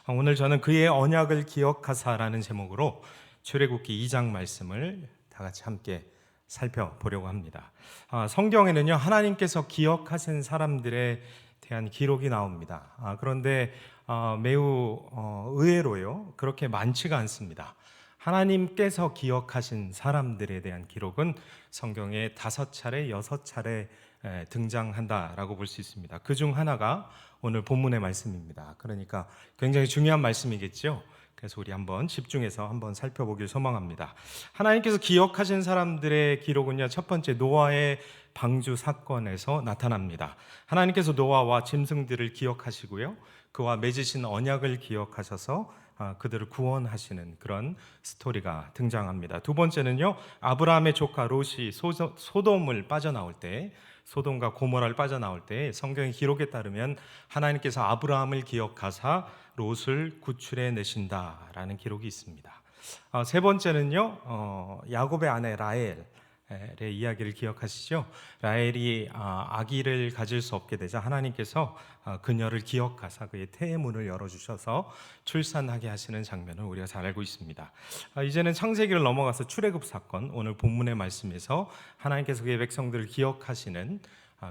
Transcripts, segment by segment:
오늘 저는 그의 언약을 기억하사라는 제목으로 출애굽기 2장 말씀을 다 같이 함께 살펴보려고 합니다. 성경에는요, 하나님께서 기억하신 사람들에 대한 기록이 나옵니다. 그런데 매우 의외로요, 그렇게 많지가 않습니다. 하나님께서 기억하신 사람들에 대한 기록은 성경에 5차례, 6차례 등장한다라고 볼 수 있습니다. 그 중 하나가 오늘 본문의 말씀입니다. 그러니까 굉장히 중요한 말씀이겠죠. 그래서 우리 한번 집중해서 한번 살펴보길 소망합니다. 하나님께서 기억하신 사람들의 기록은요, 첫 번째 노아의 방주 사건에서 나타납니다. 하나님께서 노아와 짐승들을 기억하시고요, 그와 맺으신 언약을 기억하셔서 그들을 구원하시는 그런 스토리가 등장합니다. 두 번째는요, 아브라함의 조카 롯이 소돔을 빠져나올 때, 소돔과 고모라를 빠져나올 때 성경의 기록에 따르면 하나님께서 아브라함을 기억하사 롯을 구출해 내신다라는 기록이 있습니다. 세 번째는요, 야곱의 아내 라헬의 이야기를 기억하시죠? 라헬이 아기를 가질 수 없게 되자 하나님께서 그녀를 기억하사 그의 태의 문을 열어주셔서 출산하게 하시는 장면을 우리가 잘 알고 있습니다. 이제는 창세기를 넘어가서 출애굽 사건, 오늘 본문의 말씀에서 하나님께서 그의 백성들을 기억하시는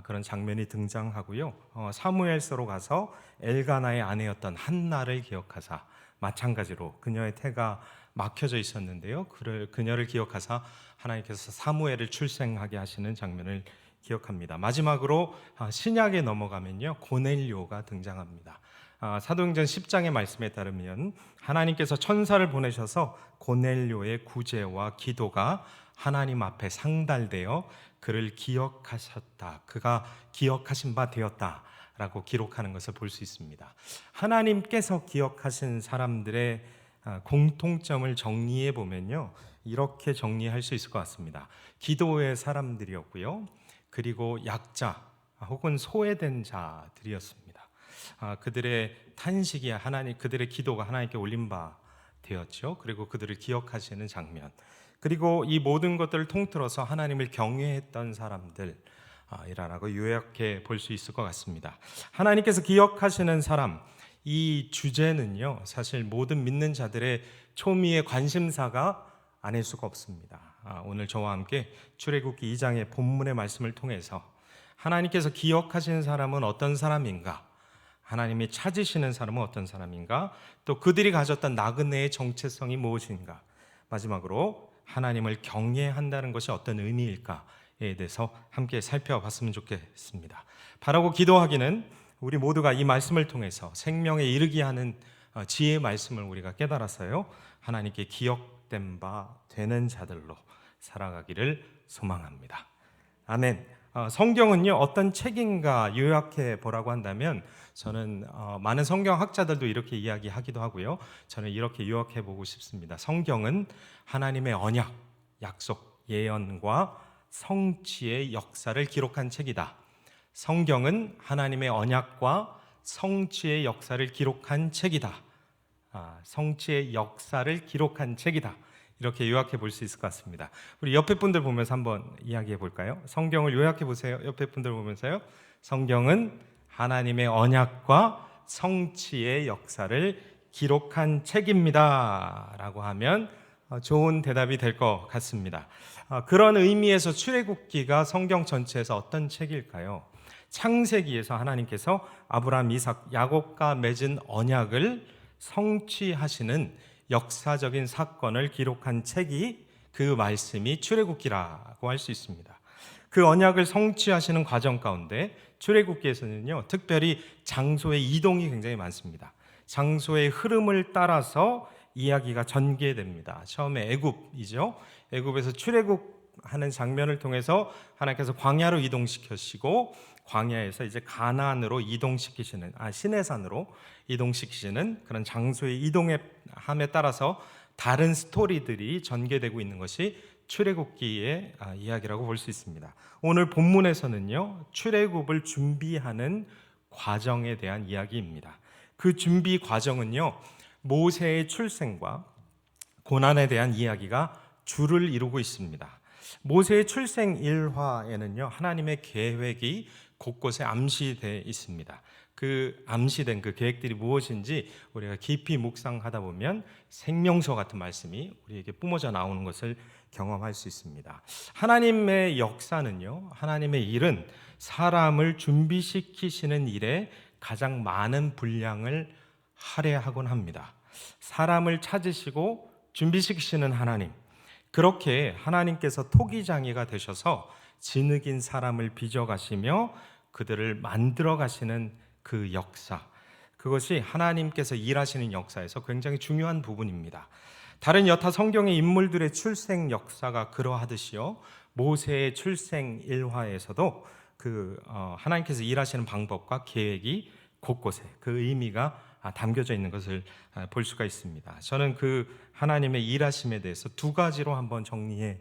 그런 장면이 등장하고요, 사무엘서로 가서 엘가나의 아내였던 한나를 기억하사 마찬가지로 그녀의 태가 막혀져 있었는데요, 그녀를 기억하사 하나님께서 사무엘을 출생하게 하시는 장면을 기억합니다. 마지막으로 신약에 넘어가면요, 고넬료가 등장합니다. 사도행전 10장의 말씀에 따르면 하나님께서 천사를 보내셔서 고넬료의 구제와 기도가 하나님 앞에 상달되어 그를 기억하셨다, 그가 기억하신 바 되었다라고 기록하는 것을 볼 수 있습니다. 하나님께서 기억하신 사람들의 공통점을 정리해 보면요, 이렇게 정리할 수 있을 것 같습니다. 기도의 사람들이었고요, 그리고 약자 혹은 소외된 자들이었습니다. 그들의 탄식이 그들의 기도가 하나님께 올린 바 되었죠. 그리고 그들을 기억하시는 장면, 그리고 이 모든 것들을 통틀어서 하나님을 경외했던 사람들이라고 요약해 볼 수 있을 것 같습니다. 하나님께서 기억하시는 사람, 이 주제는요, 사실 모든 믿는 자들의 초미의 관심사가 아닐 수가 없습니다. 오늘 저와 함께 출애굽기 2장의 본문의 말씀을 통해서 하나님께서 기억하시는 사람은 어떤 사람인가, 하나님이 찾으시는 사람은 어떤 사람인가, 또 그들이 가졌던 나그네의 정체성이 무엇인가, 마지막으로 하나님을 경외한다는 것이 어떤 의미일까에 대해서 함께 살펴봤으면 좋겠습니다. 바라고 기도하기는 우리 모두가 이 말씀을 통해서 생명에 이르게 하는 지혜의 말씀을 우리가 깨달아서요, 하나님께 기억된 바 되는 자들로 살아가기를 소망합니다. 아멘. 성경은요, 어떤 책인가 요약해 보라고 한다면 저는 많은 성경학자들도 이렇게 이야기하기도 하고요, 저는 이렇게 요약해 보고 싶습니다. 성경은 하나님의 언약, 약속, 예언과 성취의 역사를 기록한 책이다. 성경은 하나님의 언약과 성취의 역사를 기록한 책이다. 성취의 역사를 기록한 책이다. 이렇게 요약해 볼 수 있을 것 같습니다. 우리 옆에 분들 보면서 한번 이야기해 볼까요? 성경을 요약해 보세요. 옆에 분들 보면서요. 성경은 하나님의 언약과 성취의 역사를 기록한 책입니다 라고 하면 좋은 대답이 될 것 같습니다. 그런 의미에서 출애굽기가 성경 전체에서 어떤 책일까요? 창세기에서 하나님께서 아브라함, 이삭, 야곱과 맺은 언약을 성취하시는 역사적인 사건을 기록한 책이, 그 말씀이 출애굽기라고 할 수 있습니다. 그 언약을 성취하시는 과정 가운데 출애굽기에서는요, 특별히 장소의 이동이 굉장히 많습니다. 장소의 흐름을 따라서 이야기가 전개됩니다. 처음에 애굽이죠. 애굽에서 출애굽하는 장면을 통해서 하나님께서 광야로 이동시키시고, 광야에서 이제 가나안으로 이동시키시는, 시내산으로 이동시키시는 그런 장소의 이동함에 따라서 다른 스토리들이 전개되고 있는 것이 출애굽기의 이야기라고 볼 수 있습니다. 오늘 본문에서는요, 출애굽을 준비하는 과정에 대한 이야기입니다. 그 준비 과정은요, 모세의 출생과 고난에 대한 이야기가 줄을 이루고 있습니다. 모세의 출생 일화에는요, 하나님의 계획이 곳곳에 암시되어 있습니다. 그 암시된 그 계획들이 무엇인지 우리가 깊이 묵상하다 보면 생명수 같은 말씀이 우리에게 뿜어져 나오는 것을 경험할 수 있습니다. 하나님의 역사는요, 하나님의 일은 사람을 준비시키시는 일에 가장 많은 분량을 할애하곤 합니다. 사람을 찾으시고 준비시키시는 하나님, 그렇게 하나님께서 토기장이가 되셔서 진흙인 사람을 빚어가시며 그들을 만들어 가시는 그 역사, 그것이 하나님께서 일하시는 역사에서 굉장히 중요한 부분입니다. 다른 여타 성경의 인물들의 출생 역사가 그러하듯이요, 모세의 출생 일화에서도 하나님께서 일하시는 방법과 계획이 곳곳에 그 의미가 담겨져 있는 것을 볼 수가 있습니다. 저는 그 하나님의 일하심에 대해서 두 가지로 한번 정리해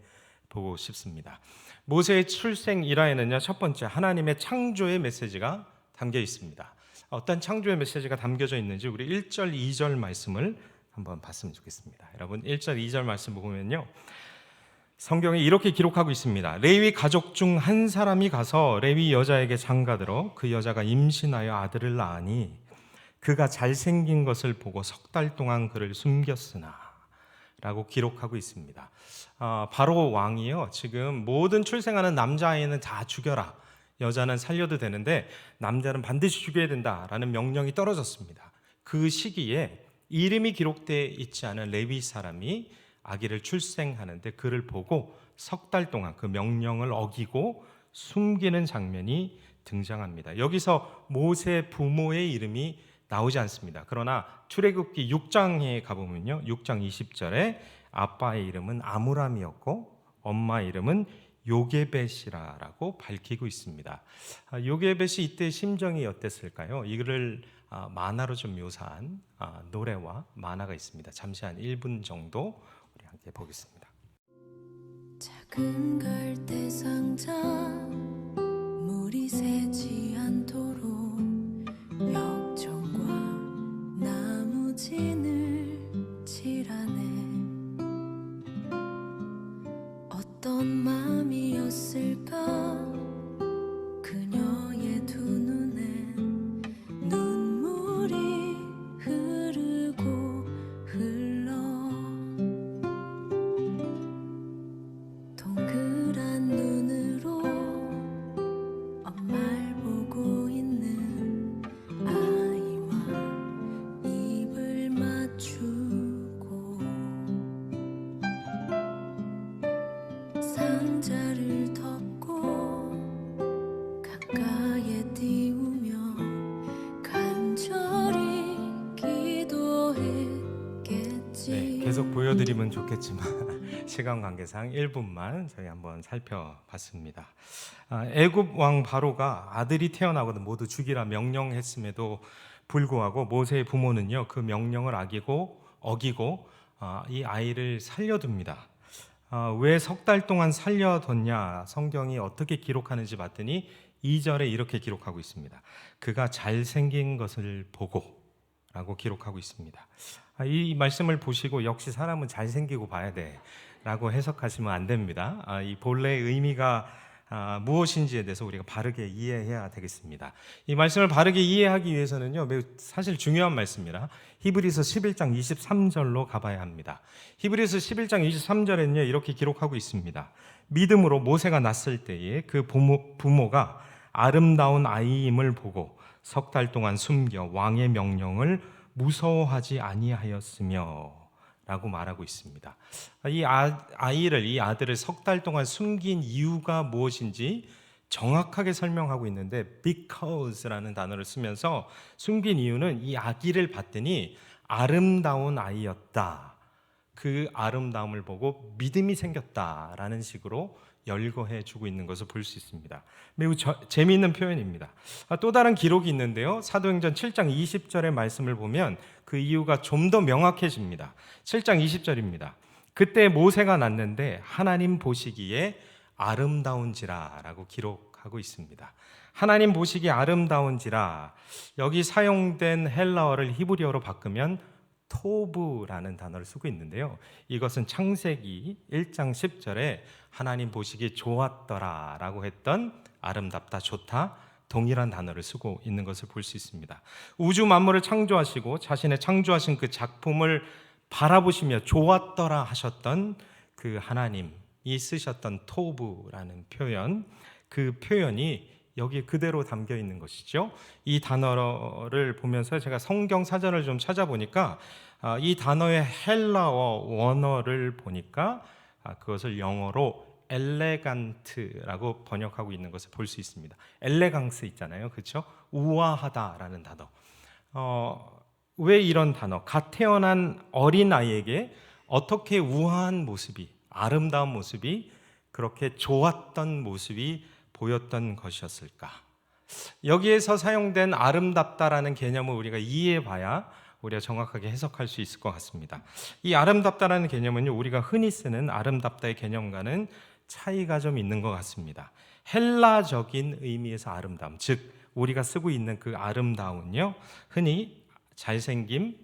보고 싶습니다. 모세의 출생 일화에는요, 첫 번째 하나님의 창조의 메시지가 담겨 있습니다. 어떤 창조의 메시지가 담겨져 있는지 우리 1절, 2절 말씀을 한번 봤으면 좋겠습니다. 여러분 1절, 2절 말씀 보면요, 성경에 이렇게 기록하고 있습니다. 레위 가족 중 한 사람이 가서 레위 여자에게 장가들어 그 여자가 임신하여 아들을 낳으니 그가 잘생긴 것을 보고 석 달 동안 그를 숨겼으나 라고 기록하고 있습니다. 바로 왕이요, 지금 모든 출생하는 남자아이는 다 죽여라, 여자는 살려도 되는데 남자는 반드시 죽여야 된다라는 명령이 떨어졌습니다. 그 시기에 이름이 기록되어 있지 않은 레위 사람이 아기를 출생하는데 그를 보고 석 달 동안 그 명령을 어기고 숨기는 장면이 등장합니다. 여기서 모세 부모의 이름이 나오지 않습니다. 그러나 출애굽기 6장에 가보면요, 6장 20절에 아빠의 이름은 아므람이었고 엄마 이름은 요게벳이라고 밝히고 있습니다. 요게벳이 이때 심정이 어땠을까요? 이를 만화로 좀 묘사한 노래와 만화가 있습니다. 잠시 한 1분 정도 우리 함께 보겠습니다. 작은 갈대 상자 물이 새지 않도록 역청과 나무진을 칠하네. 어떤 마음이었을까 그녀의 두 눈엔 눈물이 흐르고 흘러 동그란 눈으로 엄마를 보고 있는 아이와 입을 맞추고 상자를 덮고 가까이에 띄우며 간절히 기도했겠지. 계속 보여드리면 좋겠지만 시간 관계상 1분만 저희 한번 살펴봤습니다. 애굽 왕 바로가 아들이 태어나거든 모두 죽이라 명령했음에도 불구하고 모세의 부모는요, 그 명령을 어기고 이 아이를 살려둡니다. 왜 석 달 동안 살려뒀냐, 성경이 어떻게 기록하는지 봤더니 2절에 이렇게 기록하고 있습니다. 그가 잘생긴 것을 보고 라고 기록하고 있습니다. 이 말씀을 보시고 역시 사람은 잘생기고 봐야 돼 라고 해석하시면 안 됩니다. 이 본래의 의미가 무엇인지에 대해서 우리가 바르게 이해해야 되겠습니다. 이 말씀을 바르게 이해하기 위해서는요, 매우 사실 중요한 말씀이라 히브리서 11장 23절로 가봐야 합니다. 히브리서 11장 23절에는요, 이렇게 기록하고 있습니다. 믿음으로 모세가 났을 때에 그 부모가 아름다운 아이임을 보고 석 달 동안 숨겨 왕의 명령을 무서워하지 아니하였으며 라고 말하고 있습니다. 이 아들을 석 달 동안 숨긴 이유가 무엇인지 정확하게 설명하고 있는데 because라는 단어를 쓰면서 숨긴 이유는 이 아기를 봤더니 아름다운 아이였다, 그 아름다움을 보고 믿음이 생겼다라는 식으로 열거해 주고 있는 것을 볼 수 있습니다. 매우 재미있는 표현입니다. 또 다른 기록이 있는데요, 사도행전 7장 20절의 말씀을 보면 그 이유가 좀 더 명확해집니다. 7장 20절입니다. 그때 모세가 났는데 하나님 보시기에 아름다운지라 라고 기록하고 있습니다. 하나님 보시기에 아름다운지라, 여기 사용된 헬라어를 히브리어로 바꾸면 토브라는 단어를 쓰고 있는데요, 이것은 창세기 1장 10절에 하나님 보시기 좋았더라 라고 했던 아름답다, 좋다, 동일한 단어를 쓰고 있는 것을 볼 수 있습니다. 우주 만물을 창조하시고 자신의 창조하신 그 작품을 바라보시며 좋았더라 하셨던 그 하나님이 쓰셨던 토브라는 표현, 그 표현이 여기에 그대로 담겨 있는 것이죠. 이 단어를 보면서 제가 성경 사전을 좀 찾아보니까 이 단어의 헬라어 원어를 보니까 그것을 영어로 엘레간트라고 번역하고 있는 것을 볼 수 있습니다. 엘레강스 있잖아요, 그렇죠? 우아하다라는 단어. 왜 이런 단어? 갓 태어난 어린 아이에게 어떻게 우아한 모습이, 아름다운 모습이, 그렇게 좋았던 모습이 보였던 것이었을까? 여기에서 사용된 아름답다라는 개념을 우리가 이해해봐야 우리가 정확하게 해석할 수 있을 것 같습니다. 이 아름답다라는 개념은요, 우리가 흔히 쓰는 아름답다의 개념과는 차이가 좀 있는 것 같습니다. 헬라적인 의미에서 아름다움, 즉 우리가 쓰고 있는 그 아름다움은요, 흔히 잘생김,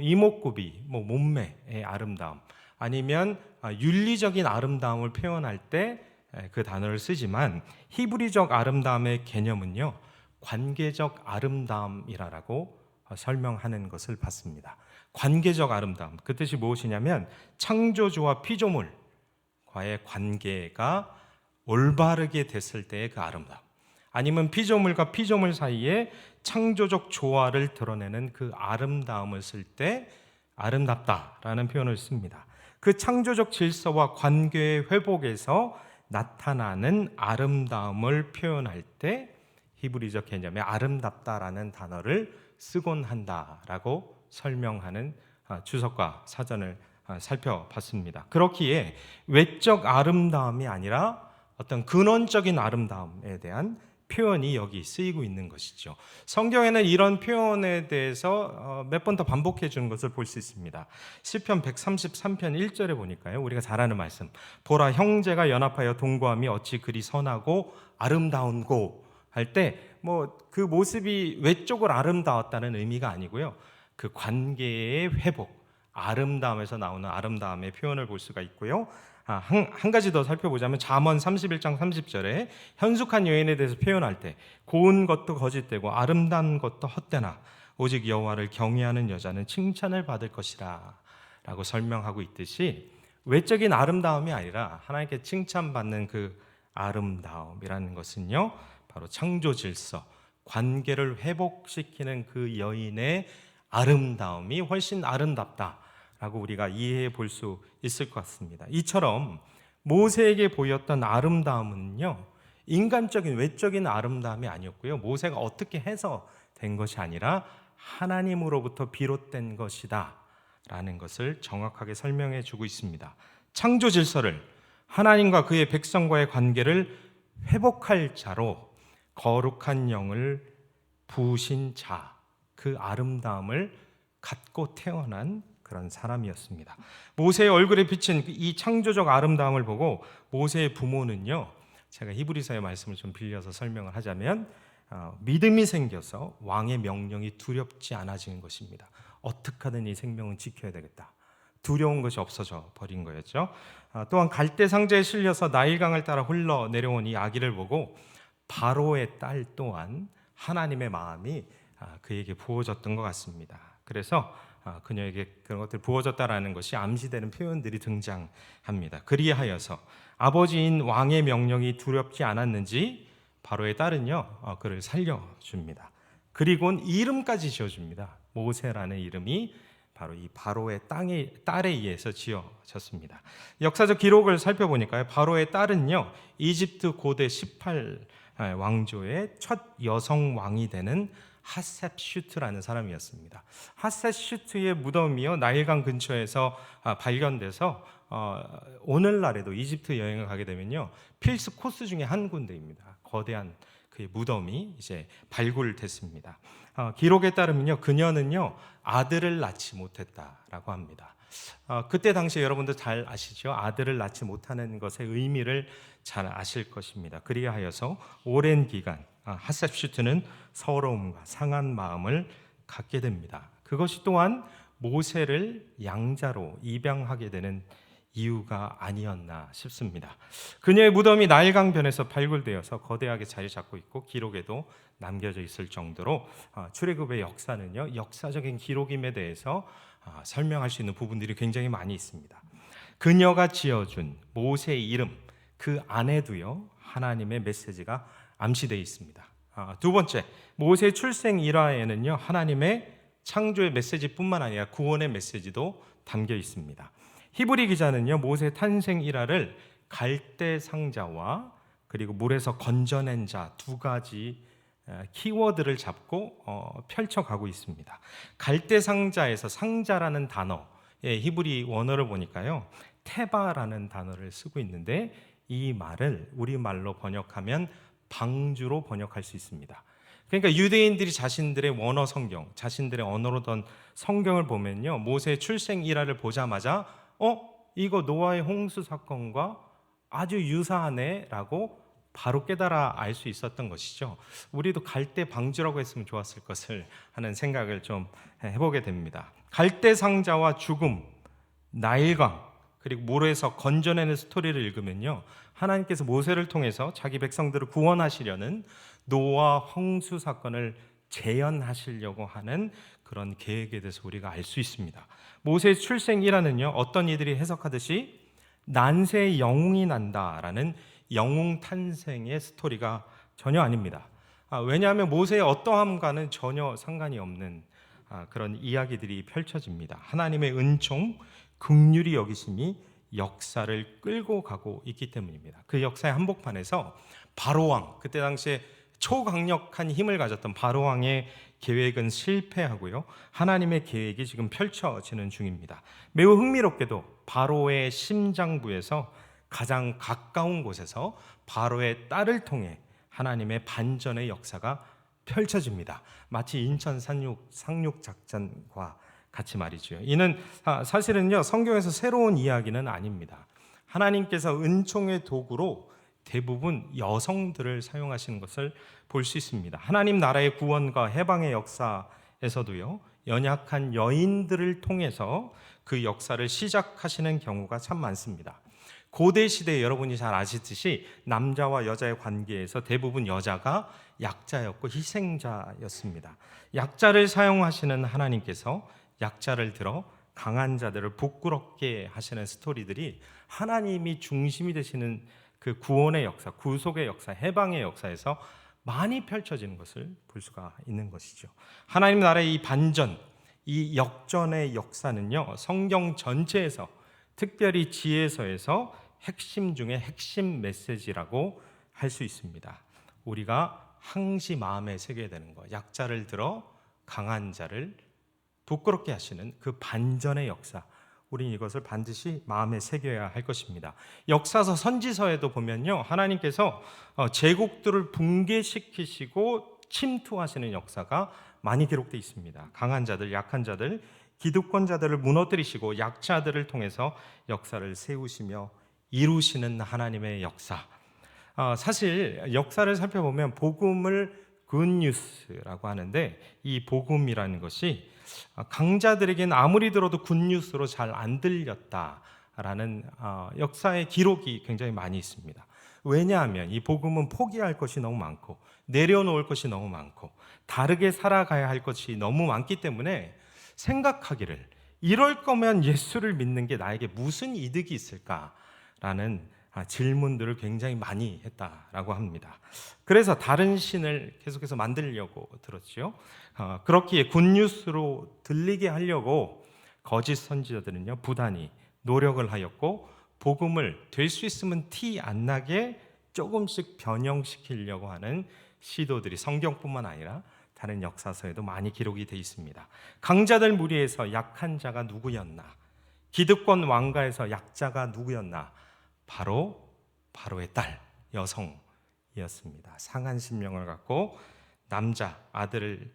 이목구비, 몸매의 아름다움, 아니면 윤리적인 아름다움을 표현할 때 그 단어를 쓰지만, 히브리적 아름다움의 개념은요, 관계적 아름다움이라고 설명하는 것을 봤습니다. 관계적 아름다움, 그 뜻이 무엇이냐면 창조주와 피조물과의 관계가 올바르게 됐을 때의 그 아름다움, 아니면 피조물과 피조물 사이에 창조적 조화를 드러내는 그 아름다움을 쓸 때 아름답다라는 표현을 씁니다. 그 창조적 질서와 관계의 회복에서 나타나는 아름다움을 표현할 때 히브리적 개념의 아름답다라는 단어를 쓰곤 한다라고 설명하는 주석과 사전을 살펴봤습니다. 그렇기에 외적 아름다움이 아니라 어떤 근원적인 아름다움에 대한 표현이 여기 쓰이고 있는 것이죠. 성경에는 이런 표현에 대해서 몇 번 더 반복해 주는 것을 볼 수 있습니다. 시편 133편 1절에 보니까요, 우리가 잘 아는 말씀, 보라 형제가 연합하여 동거함이 어찌 그리 선하고 아름다운고 할 때 그 모습이 외적으로 아름다웠다는 의미가 아니고요, 그 관계의 회복, 아름다움에서 나오는 아름다움의 표현을 볼 수가 있고요. 한 가지 더 살펴보자면 잠언 31장 30절에 현숙한 여인에 대해서 표현할 때 고운 것도 거짓되고 아름다운 것도 헛되나 오직 여호와를 경외하는 여자는 칭찬을 받을 것이라 라고 설명하고 있듯이, 외적인 아름다움이 아니라 하나님께 칭찬받는 그 아름다움이라는 것은요, 바로 창조 질서, 관계를 회복시키는 그 여인의 아름다움이 훨씬 아름답다라고 우리가 이해해 볼 수 있을 것 같습니다. 이처럼 모세에게 보였던 아름다움은요, 인간적인 외적인 아름다움이 아니었고요, 모세가 어떻게 해서 된 것이 아니라 하나님으로부터 비롯된 것이다 라는 것을 정확하게 설명해 주고 있습니다. 창조 질서를, 하나님과 그의 백성과의 관계를 회복할 자로 거룩한 영을 부으신 자, 그 아름다움을 갖고 태어난 그런 사람이었습니다. 모세의 얼굴에 비친 이 창조적 아름다움을 보고 모세의 부모는요, 제가 히브리서의 말씀을 좀 빌려서 설명을 하자면 믿음이 생겨서 왕의 명령이 두렵지 않아지는 것입니다. 어떻게 하든 이 생명은 지켜야 되겠다, 두려운 것이 없어져 버린 거였죠. 또한 갈대 상자에 실려서 나일강을 따라 흘러 내려온 이 아기를 보고 바로의 딸 또한 하나님의 마음이 그에게 부어졌던 것 같습니다. 그래서 그녀에게 그런 것들이 부어졌다라는 것이 암시되는 표현들이 등장합니다. 그리하여서 아버지인 왕의 명령이 두렵지 않았는지 바로의 딸은요, 그를 살려줍니다. 그리고는 이름까지 지어줍니다. 모세라는 이름이 바로 이 바로의 딸에 의해서 지어졌습니다. 역사적 기록을 살펴보니까요, 바로의 딸은요, 이집트 고대 18 왕조의 첫 여성 왕이 되는 하셉슈트라는 사람이었습니다. 하셉슈트의 무덤이요, 나일강 근처에서 발견돼서 오늘날에도 이집트 여행을 가게 되면요, 필수 코스 중에 한 군데입니다. 거대한 그의 무덤이 이제 발굴됐습니다. 기록에 따르면요, 그녀는요 아들을 낳지 못했다라고 합니다. 그때 당시에 여러분들 잘 아시죠? 아들을 낳지 못하는 것의 의미를 잘 아실 것입니다. 그리하여서 오랜 기간 하셉슈트는 서러움과 상한 마음을 갖게 됩니다. 그것이 또한 모세를 양자로 입양하게 되는 이유가 아니었나 싶습니다. 그녀의 무덤이 나일강변에서 발굴되어서 거대하게 자리 잡고 있고 기록에도 남겨져 있을 정도로 출애굽의 역사는요, 역사적인 기록임에 대해서 설명할 수 있는 부분들이 굉장히 많이 있습니다. 그녀가 지어준 모세의 이름, 그 안에도요 하나님의 메시지가 암시되어 있습니다. 두 번째, 모세 출생 일화에는요 하나님의 창조의 메시지뿐만 아니라 구원의 메시지도 담겨 있습니다. 히브리 기자는요 모세 탄생 일화를 갈대 상자와 그리고 물에서 건져낸 자 두 가지 키워드를 잡고 펼쳐가고 있습니다. 갈대 상자에서 상자라는 단어의 히브리 원어를 보니까요 테바라는 단어를 쓰고 있는데, 이 말을 우리말로 번역하면 방주로 번역할 수 있습니다. 그러니까 유대인들이 자신들의 원어 성경, 자신들의 언어로 던 성경을 보면요 모세의 출생 일화를 보자마자 이거 노아의 홍수 사건과 아주 유사하네 라고 바로 깨달아 알 수 있었던 것이죠. 우리도 갈대 방주라고 했으면 좋았을 것을 하는 생각을 좀 해보게 됩니다. 갈대 상자와 죽음, 나일강, 그리고 물에서 건져내는 스토리를 읽으면요 하나님께서 모세를 통해서 자기 백성들을 구원하시려는 노아 홍수 사건을 재현하시려고 하는 그런 계획에 대해서 우리가 알 수 있습니다. 모세의 출생 일화는요 어떤 이들이 해석하듯이 난세의 영웅이 난다라는 영웅 탄생의 스토리가 전혀 아닙니다. 왜냐하면 모세의 어떠함과는 전혀 상관이 없는 그런 이야기들이 펼쳐집니다. 하나님의 은총, 긍휼히 여기심이 역사를 끌고 가고 있기 때문입니다. 그 역사의 한복판에서 바로왕, 그때 당시에 초강력한 힘을 가졌던 바로왕의 계획은 실패하고요 하나님의 계획이 지금 펼쳐지는 중입니다. 매우 흥미롭게도 바로의 심장부에서 가장 가까운 곳에서 바로의 딸을 통해 하나님의 반전의 역사가 펼쳐집니다. 마치 인천 상륙 작전과 같이 말이죠. 이는 사실은요 성경에서 새로운 이야기는 아닙니다. 하나님께서 은총의 도구로 대부분 여성들을 사용하시는 것을 볼 수 있습니다. 하나님 나라의 구원과 해방의 역사에서도요 연약한 여인들을 통해서 그 역사를 시작하시는 경우가 참 많습니다. 고대 시대에 여러분이 잘 아시듯이 남자와 여자의 관계에서 대부분 여자가 약자였고 희생자였습니다. 약자를 사용하시는 하나님께서 약자를 들어 강한 자들을 부끄럽게 하시는 스토리들이 하나님이 중심이 되시는 그 구원의 역사, 구속의 역사, 해방의 역사에서 많이 펼쳐지는 것을 볼 수가 있는 것이죠. 하나님 나라의 이 반전, 이 역전의 역사는요 성경 전체에서, 특별히 지혜서에서 핵심 중에 핵심 메시지라고 할 수 있습니다. 우리가 항시 마음에 새겨야 되는 것, 약자를 들어 강한 자를 부끄럽게 하시는 그 반전의 역사, 우리는 이것을 반드시 마음에 새겨야 할 것입니다. 역사서, 선지서에도 보면요 하나님께서 제국들을 붕괴시키시고 침투하시는 역사가 많이 기록되어 있습니다. 강한 자들, 약한 자들, 기득권자들을 무너뜨리시고 약자들을 통해서 역사를 세우시며 이루시는 하나님의 역사. 사실 역사를 살펴보면 복음을 굿뉴스라고 하는데, 이 복음이라는 것이 강자들에게는 아무리 들어도 굿뉴스로 잘 안 들렸다라는 역사의 기록이 굉장히 많이 있습니다. 왜냐하면 이 복음은 포기할 것이 너무 많고 내려놓을 것이 너무 많고 다르게 살아가야 할 것이 너무 많기 때문에 생각하기를, 이럴 거면 예수를 믿는 게 나에게 무슨 이득이 있을까라는 질문들을 굉장히 많이 했다라고 합니다. 그래서 다른 신을 계속해서 만들려고 들었죠. 그렇기에 굿뉴스로 들리게 하려고 거짓 선지자들은요 부단히 노력을 하였고, 복음을 될 수 있으면 티 안 나게 조금씩 변형시키려고 하는 시도들이 성경뿐만 아니라 다른 역사서에도 많이 기록이 되어 있습니다. 강자들 무리에서 약한 자가 누구였나? 기득권 왕가에서 약자가 누구였나? 바로 바로의 딸, 여성이었습니다. 상한 심령을 갖고 남자, 아들을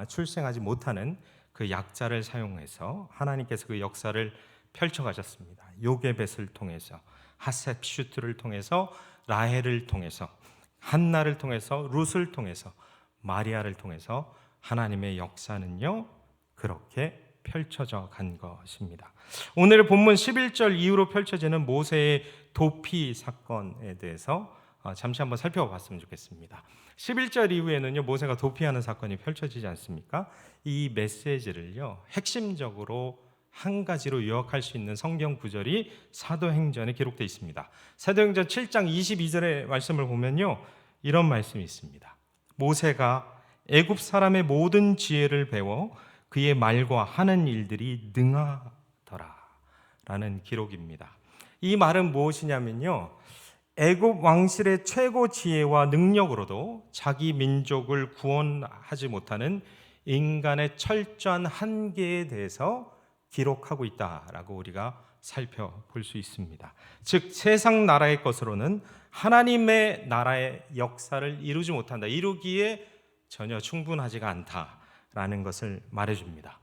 출생하지 못하는 그 약자를 사용해서 하나님께서 그 역사를 펼쳐가셨습니다. 요게벳을 통해서, 하셉슈트를 통해서, 라헬을 통해서, 한나를 통해서, 룻을 통해서, 마리아를 통해서 하나님의 역사는요 그렇게 펼쳐져 간 것입니다. 오늘 본문 11절 이후로 펼쳐지는 모세의 도피 사건에 대해서 잠시 한번 살펴봤으면 좋겠습니다. 11절 이후에는요, 모세가 도피하는 사건이 펼쳐지지 않습니까? 이 메시지를요, 핵심적으로 한 가지로 요약할 수 있는 성경 구절이 사도행전에 기록되어 있습니다. 사도행전 7장 22절의 말씀을 보면요, 이런 말씀이 있습니다. 모세가 애굽 사람의 모든 지혜를 배워 그의 말과 하는 일들이 능하더라 라는 기록입니다. 이 말은 무엇이냐면요, 애굽 왕실의 최고 지혜와 능력으로도 자기 민족을 구원하지 못하는 인간의 철저한 한계에 대해서 기록하고 있다라고 우리가 살펴볼 수 있습니다. 즉 세상 나라의 것으로는 하나님의 나라의 역사를 이루지 못한다, 이루기에 전혀 충분하지가 않다라는 것을 말해줍니다.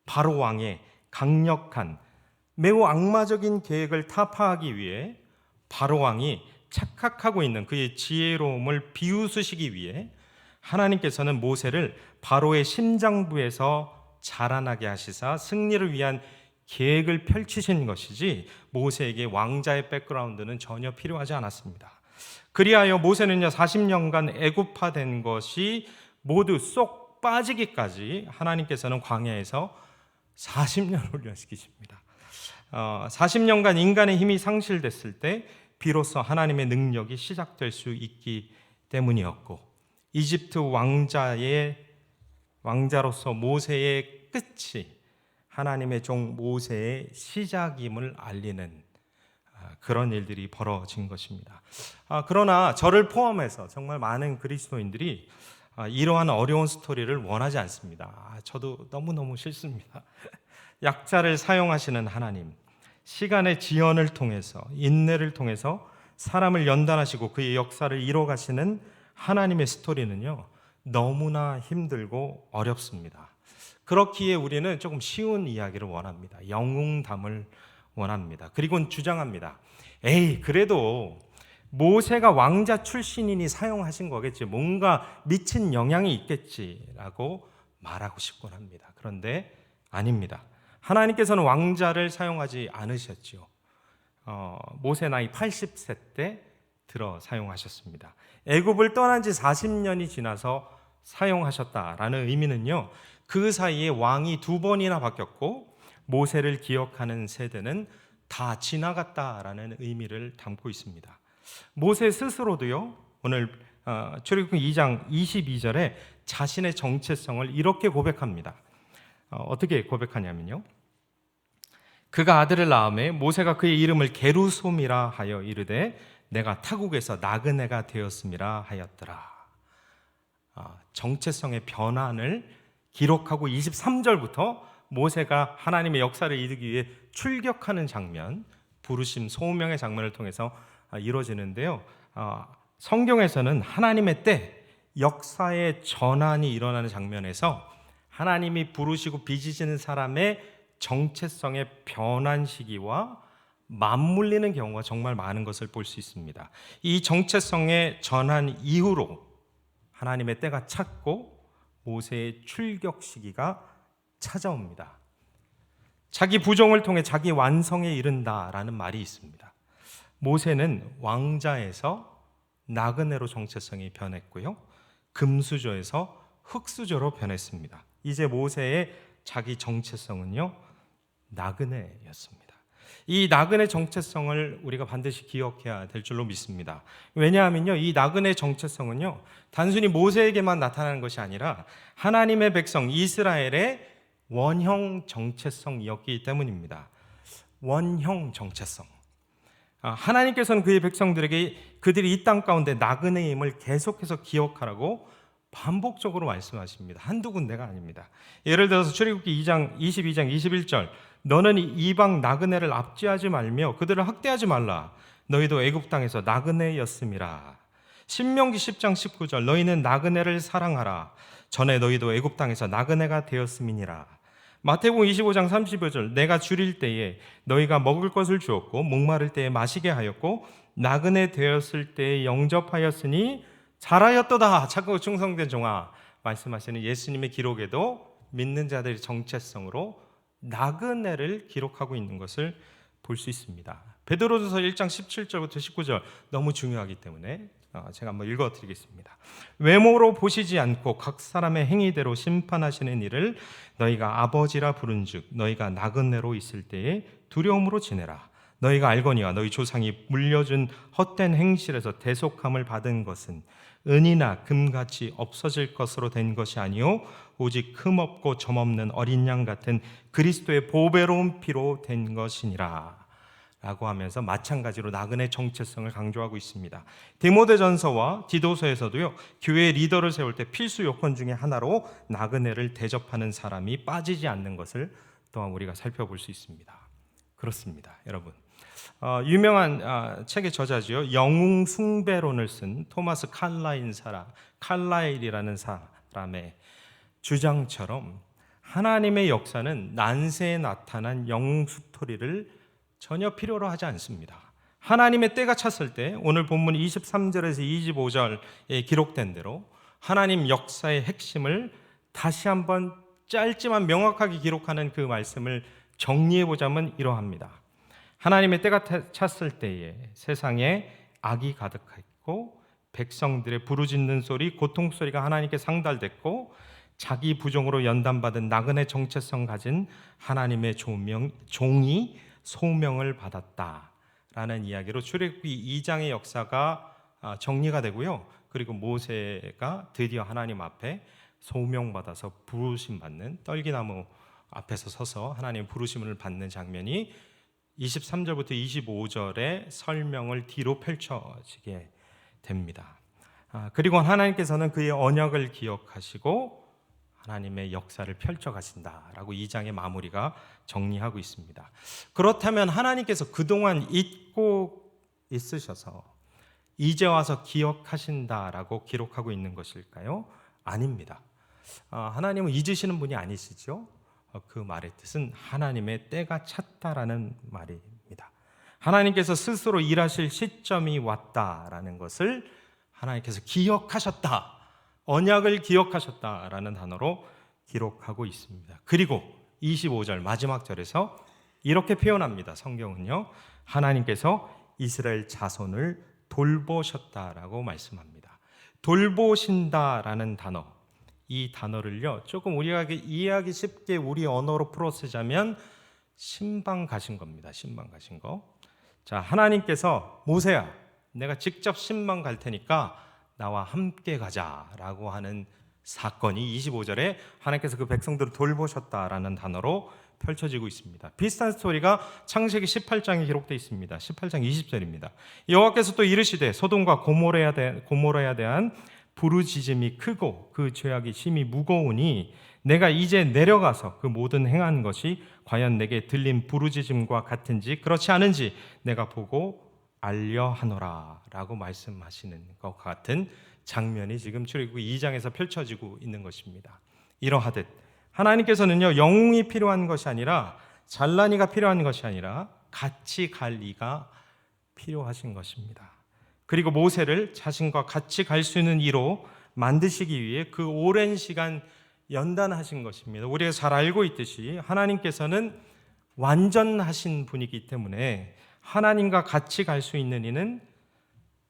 바로 왕의 강력한 매우 악마적인 계획을 타파하기 위해 바로 왕이 착각하고 있는 그의 지혜로움을 비웃으시기 위해 하나님께서는 모세를 바로의 심장부에서 자라나게 하시사 승리를 위한 계획을 펼치신 것이지 모세에게 왕자의 백그라운드는 전혀 필요하지 않았습니다. 그리하여 모세는요 40년간 애굽화된 것이 모두 쏙 빠지기까지 하나님께서는 광야에서 40년을 훈련시키십니다. 40년간 인간의 힘이 상실됐을 때 비로소 하나님의 능력이 시작될 수 있기 때문이었고, 이집트 왕자로서 모세의 끝이 하나님의 종 모세의 시작임을 알리는 그런 일들이 벌어진 것입니다. 그러나 저를 포함해서 정말 많은 그리스도인들이 이러한 어려운 스토리를 원하지 않습니다. 저도 너무너무 싫습니다. 약자를 사용하시는 하나님, 시간의 지연을 통해서, 인내를 통해서 사람을 연단하시고 그의 역사를 이뤄가시는 하나님의 스토리는요, 너무나 힘들고 어렵습니다. 그렇기에 우리는 조금 쉬운 이야기를 원합니다. 영웅담을 원합니다. 그리고 주장합니다. 에이, 그래도 모세가 왕자 출신이니 사용하신 거겠지, 뭔가 미친 영향이 있겠지라고 말하고 싶곤 합니다. 그런데 아닙니다. 하나님께서는 왕자를 사용하지 않으셨지요. 모세 나이 80세 때 들어 사용하셨습니다. 애굽을 떠난 지 40년이 지나서 사용하셨다라는 의미는요, 그 사이에 왕이 2번이나 바뀌었고 모세를 기억하는 세대는 다 지나갔다라는 의미를 담고 있습니다. 모세 스스로도요, 오늘 출애굽기 2장 22절에 자신의 정체성을 이렇게 고백합니다. 어떻게 고백하냐면요, 그가 아들을 낳음에 모세가 그의 이름을 게루솜이라 하여 이르되 내가 타국에서 나그네가 되었음이라 하였더라. 정체성의 변환을 기록하고 23절부터 모세가 하나님의 역사를 이루기 위해 출격하는 장면, 부르심 소명의 장면을 통해서 이루어지는데요, 성경에서는 하나님의 때 역사의 전환이 일어나는 장면에서 하나님이 부르시고 빚으시는 사람의 정체성의 변환 시기와 맞물리는 경우가 정말 많은 것을 볼 수 있습니다. 이 정체성의 전환 이후로 하나님의 때가 찼고 모세의 출격 시기가 찾아옵니다. 자기 부종을 통해 자기 완성에 이른다라는 말이 있습니다. 모세는 왕자에서 나그네로 정체성이 변했고요, 금수저에서 흙수저로 변했습니다. 이제 모세의 자기 정체성은요, 나그네였습니다. 이 나그네 정체성을 우리가 반드시 기억해야 될 줄로 믿습니다. 왜냐하면요, 이 나그네 정체성은요, 단순히 모세에게만 나타나는 것이 아니라 하나님의 백성 이스라엘의 원형 정체성이었기 때문입니다. 원형 정체성. 하나님께서는 그의 백성들에게 그들이 이 땅 가운데 나그네임을 계속해서 기억하라고 반복적으로 말씀하십니다. 한두 군데가 아닙니다. 예를 들어서 출애굽기 2장 22장 21절, 너는 이방 나그네를 압제하지 말며 그들을 학대하지 말라. 너희도 애굽 땅에서 나그네였음이라. 신명기 10장 19절, 너희는 나그네를 사랑하라. 전에 너희도 애굽 땅에서 나그네가 되었음이니라. 마태복음 25장 35절, 내가 줄일 때에 너희가 먹을 것을 주었고 목마를 때에 마시게 하였고 나그네 되었을 때에 영접하였으니 잘하였도다. 착하고 충성된 종아. 말씀하시는 예수님의 기록에도 믿는 자들의 정체성으로 나그네를 기록하고 있는 것을 볼 수 있습니다. 베드로전서 1장 17절부터 19절 너무 중요하기 때문에 제가 한번 읽어드리겠습니다. 외모로 보시지 않고 각 사람의 행위대로 심판하시는 이를 너희가 아버지라 부른즉 너희가 나그네로 있을 때에 두려움으로 지내라. 너희가 알거니와 너희 조상이 물려준 헛된 행실에서 대속함을 받은 것은 은이나 금같이 없어질 것으로 된 것이 아니요 오직 흠없고 점없는 어린 양 같은 그리스도의 보배로운 피로 된 것이니라 라고 하면서 마찬가지로 나그네 정체성을 강조하고 있습니다. 디모데전서와 디도서에서도요, 교회 리더를 세울 때 필수 요건 중에 하나로 나그네를 대접하는 사람이 빠지지 않는 것을 또한 우리가 살펴볼 수 있습니다. 그렇습니다, 여러분. 유명한 책의 저자지요, 영웅 숭배론을 쓴 토마스 칼라일이라는 사람의 주장처럼 하나님의 역사는 난세에 나타난 영웅 스토리를 전혀 필요로 하지 않습니다. 하나님의 때가 찼을 때 오늘 본문 23절에서 25절에 기록된 대로 하나님 역사의 핵심을 다시 한번 짧지만 명확하게 기록하는 그 말씀을 정리해보자면 이러합니다. 하나님의 때가 찼을 때에 세상에 악이 가득했고 백성들의 부르짖는 소리, 고통 소리가 하나님께 상달됐고 자기 부정으로 연단받은 나그네 정체성 가진 하나님의 종이 소명을 받았다라는 이야기로 출애굽기 2장의 역사가 정리가 되고요. 그리고 모세가 드디어 하나님 앞에 소명받아서 부르심 받는 떨기나무 앞에서 서서 하나님 부르심을 받는 장면이 23절부터 25절의 설명을 뒤로 펼쳐지게 됩니다. 그리고 하나님께서는 그의 언약을 기억하시고 하나님의 역사를 펼쳐가신다라고 2장의 마무리가 정리하고 있습니다. 그렇다면 하나님께서 그동안 잊고 있으셔서 이제 와서 기억하신다라고 기록하고 있는 것일까요? 아닙니다. 하나님은 잊으시는 분이 아니시죠? 그 말의 뜻은 하나님의 때가 찼다라는 말입니다. 하나님께서 스스로 일하실 시점이 왔다라는 것을 하나님께서 기억하셨다, 언약을 기억하셨다라는 단어로 기록하고 있습니다. 그리고 25절 마지막 절에서 이렇게 표현합니다. 성경은요, 하나님께서 이스라엘 자손을 돌보셨다라고 말씀합니다. 돌보신다라는 단어, 이 단어를요 조금 우리가 이해하기 쉽게 우리 언어로 풀어 쓰자면 신방 가신 겁니다. 신방 가신 거. 자, 하나님께서 모세야, 내가 직접 신방 갈 테니까 나와 함께 가자라고 하는 사건이 25절에 하나님께서 그 백성들을 돌보셨다라는 단어로 펼쳐지고 있습니다. 비슷한 스토리가 창세기 18장에 기록되어 있습니다. 18장 20절입니다. 여호와께서 또 이르시되 소돔과 고모라에 대한 부르짖음이 크고 그 죄악이 심히 무거우니 내가 이제 내려가서 그 모든 행한 것이 과연 내게 들린 부르짖음과 같은지 그렇지 않은지 내가 보고 알려하노라 라고 말씀하시는 것 같은 장면이 지금 출애굽기 2장에서 펼쳐지고 있는 것입니다. 이러하듯 하나님께서는요, 영웅이 필요한 것이 아니라 잘난이가 필요한 것이 아니라 같이 갈 이가 필요하신 것입니다. 그리고 모세를 자신과 같이 갈 수 있는 이로 만드시기 위해 그 오랜 시간 연단하신 것입니다. 우리가 잘 알고 있듯이 하나님께서는 완전하신 분이기 때문에 하나님과 같이 갈 수 있는 이는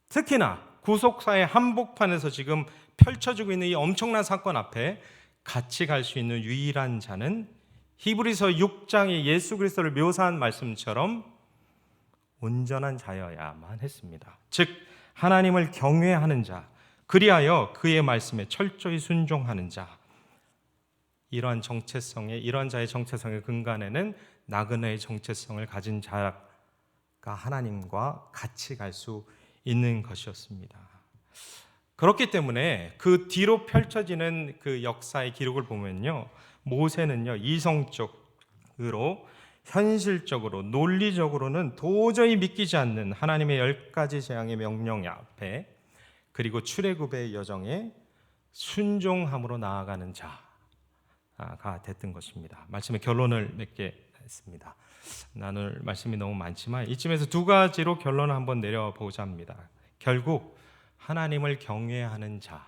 특히나 구속사의 한복판에서 지금 펼쳐지고 있는 이 엄청난 사건 앞에 같이 갈 수 있는 유일한 자는 히브리서 6장에 예수 그리스도를 묘사한 말씀처럼 온전한 자여야만 했습니다. 즉 하나님을 경외하는 자, 그리하여 그의 말씀에 철저히 순종하는 자, 이러한 자의 정체성의 근간에는 나그네의 정체성을 가진 자가 하나님과 같이 갈 수 있는 것이었습니다. 그렇기 때문에 그 뒤로 펼쳐지는 그 역사의 기록을 보면요, 모세는요 이성적으로, 현실적으로, 논리적으로는 도저히 믿기지 않는 하나님의 10가지 재앙의 명령 앞에, 그리고 출애굽의 여정에 순종함으로 나아가는 자가 됐던 것입니다. 말씀의 결론을 맺게 했습니다. 나눌 말씀이 너무 많지만 이쯤에서 두 가지로 결론을 한번 내려보자 합니다. 결국 하나님을 경외하는 자,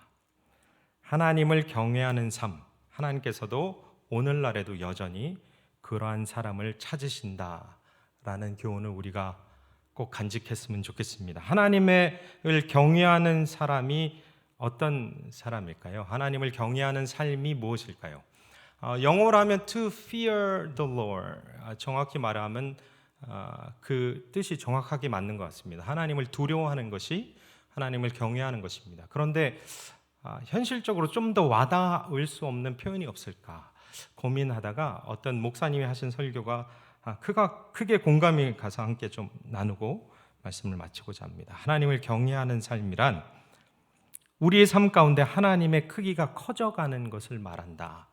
하나님을 경외하는 삶, 하나님께서도 오늘날에도 여전히 그러한 사람을 찾으신다라는 교훈을 우리가 꼭 간직했으면 좋겠습니다. 하나님을 경외하는 사람이 어떤 사람일까요? 하나님을 경외하는 삶이 무엇일까요? 영어로 하면 to fear the Lord, 정확히 말하면 그 뜻이 정확하게 맞는 것 같습니다. 하나님을 두려워하는 것이 하나님을 경외하는 것입니다. 그런데 현실적으로 좀 더 와닿을 수 없는 표현이 없을까 고민하다가 어떤 목사님이 하신 설교가 크게 공감이 가서 함께 좀 나누고 말씀을 마치고자 합니다. 하나님을 경외하는 삶이란 우리의 삶 가운데 하나님의 크기가 커져가는 것을 말한다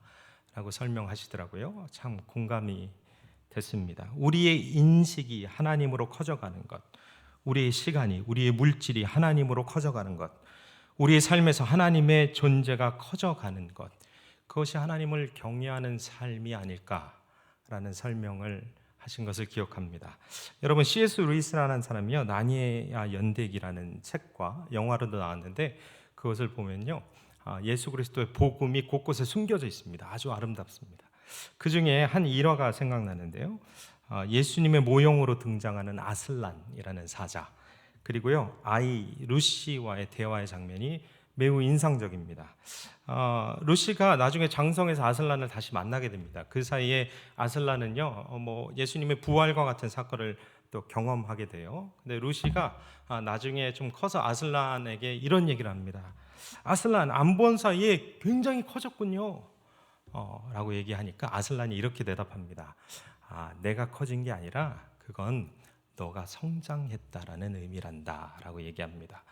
라고 설명하시더라고요. 참 공감이 됐습니다. 우리의 인식이 하나님으로 커져가는 것, 우리의 시간이, 우리의 물질이 하나님으로 커져가는 것, 우리의 삶에서 하나님의 존재가 커져가는 것, 그것이 하나님을 경외하는 삶이 아닐까라는 설명을 하신 것을 기억합니다. 여러분, C.S. 루이스라는 사람이요, 나니아 연대기라는 책과 영화로도 나왔는데 그것을 보면요, 예수 그리스도의 복음이 곳곳에 숨겨져 있습니다. 아주 아름답습니다. 그 중에 한 일화가 생각나는데요, 예수님의 모형으로 등장하는 아슬란이라는 사자, 그리고요 아이 루시와의 대화의 장면이 매우 인상적입니다. 루시가 나중에 장성에서 아슬란을 다시 만나게 됩니다. 그 사이에 아슬란은요, 예수님의 부활과 같은 사건을 또 경험하게 돼요. 근데 루시가 나중에 좀 커서 아슬란에게 이런 얘기를 합니다. 아슬란, 안 본 사이에 굉장히 커졌군요. 라고 얘기하니까 아슬란이 이렇게 대답합니다. 내가 커진 게 아니라 그건 너가 성장했다라는 의미란다 라고 얘기합니다.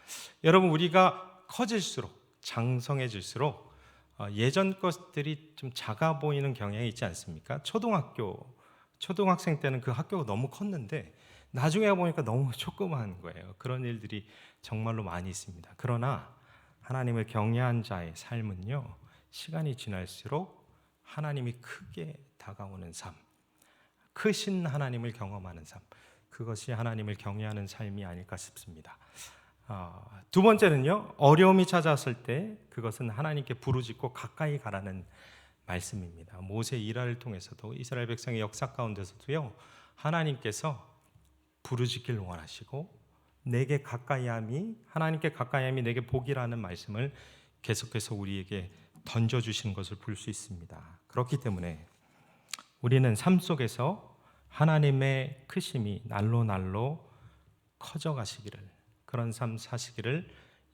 여러분, 우리가 커질수록, 장성해질수록 예전 것들이 좀 작아 보이는 경향이 있지 않습니까? 초등학생 때는 그 학교가 너무 컸는데 나중에 보니까 너무 조그마한 거예요. 그런 일들이 정말로 많이 있습니다. 그러나 하나님을 경외한 자의 삶은요, 시간이 지날수록 하나님이 크게 다가오는 삶, 크신 하나님을 경험하는 삶, 그것이 하나님을 경외하는 삶이 아닐까 싶습니다. 두 번째는요, 어려움이 찾아왔을 때 그것은 하나님께 부르짖고 가까이 가라는 말씀입니다. 모세 일화를 통해서도 이스라엘 백성의 역사 가운데서도요, 하나님께서 부르짖길 원하시고 내게 가까이함이, 하나님께 가까이함이 내게 복이라는 말씀을 계속해서 우리에게 던져주신 것을 볼 수 있습니다. 그렇기 때문에 우리는 삶 속에서 하나님의 크심이 날로 커져가시기를, 그런 삶 사시기를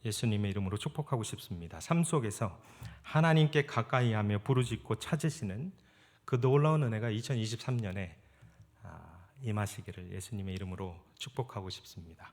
예수님의 이름으로 축복하고 싶습니다. 삶 속에서 하나님께 가까이하며 부르짖고 찾으시는 그 놀라운 은혜가 2023년에 임하시기를 예수님의 이름으로 축복하고 싶습니다.